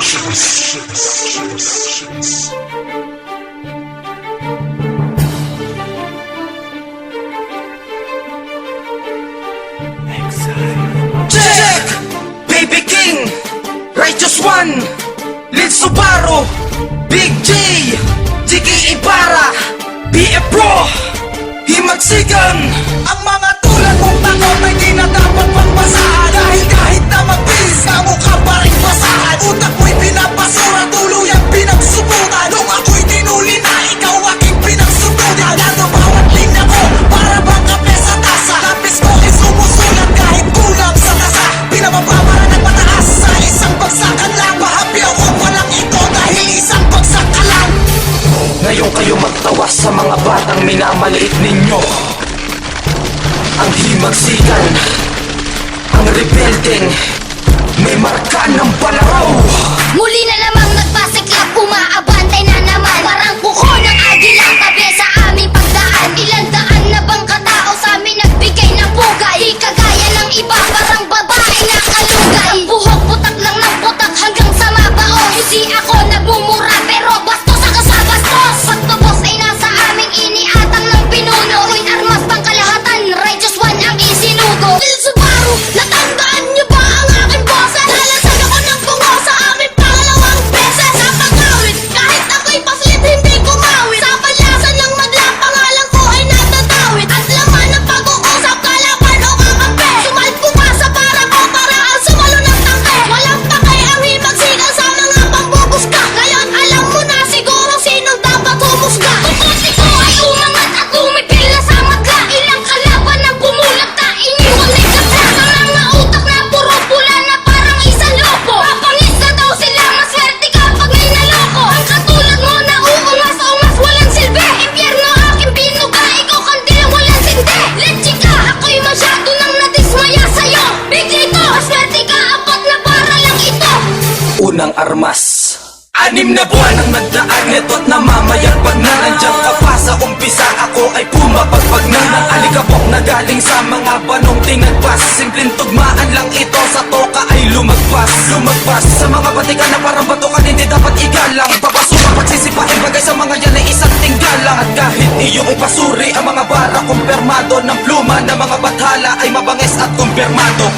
Check! Baby King, Righteous One, Lil Subaru, Big J, Jiggy Ibarra, BF Pro, Himagsigan. Ang mga tulad mong tanong ay di na dapat pagbasahan, dahil kahit na magbihis ka mukha pa rin basahan. Utak mo'y pinapasura, tuluyang pinagsubukan. Nung ako'y tinuli na, ikaw aking pinagsubukan. Lalo bawat linya ko, para bang kape sa tasa. Lapis ko ay sumusulat kahit kulang sa tasa. Pinabababara ng mataas sa isang bagsakan lang. Mahapyaw ko walang ito dahil isang bagsak ka lang. Ngayon kayo magtawa sa mga batang minamaliit ninyo. Ang himagsikan, ang rebeldeng may marka ng palaraw. Muli na namang nagpasiklap, umaabantay na naman. Parang kuko ng agila, tabi sa aming pagdaan. Ilang daan na bang katao sa amin nagbigay ng pugay. Di kagaya ng iba, parang babae na kalugay. Ang buhok putak lang ng putak hanggang sa mabaon. Hindi ako nagmumura pero bastos ang kasabastos. Pagtubos ay nasa aming iniatang ng pinuno. Uy, armas pang kalahatan, Righteous One ang isinugo. Lil Subaru, natandaan niyo ba ang aking boses? Nalansag ako ng bungo sa aming pangalawang beses. Sa pag-awit, kahit ako'y paslit hindi kumawit. Sa palyasan ng madla, pangalan ko ay natatawit. At laman ng pag-uusap, kalaban o kakampi. Sumalpo ka sa para ko para ang sumalo ng tangke. Walang pakay ang himagsikan sa mga pambubuska. Ngayon alam mo na siguro sinong dapat humusga. Tukote ko ay umangat at umipil na sa madla. Ilang kalaban ang bumulat na iniwan ay kapla. Sa mga utak na puro pula na parang isang lobo. Papangis na daw sila, maswerte ka pag may naloko. Ang katulad mo na uungas-ungas walang silbi. Impyerno aking binuga, ikaw kandila walang sindi. Leche ka, ako'y masyado nang nadismaya sa'yo. Bigay ko, maswerte ka, apat na para lang ito. Unang armas, 6 na buwan ang nagdaan, neto't namamayagpag na. Nandiyan ka pa sa umpisa, ako ay pumapagpag na. Ng alikabok na galing sa mga banong tinagpas. Simpleng tugmaan lang ito, sa toka ay lumagpas. Lumagpas sa mga batikan na parang batukan, hindi dapat igalang. Papasura pagsisipain, bagay sa mga yan ay isang tinggalang. At kahit iyo ay pasuri, ang mga bara kumpirmado ng pluma ng mga bathala ay mabangis at kumpirmado.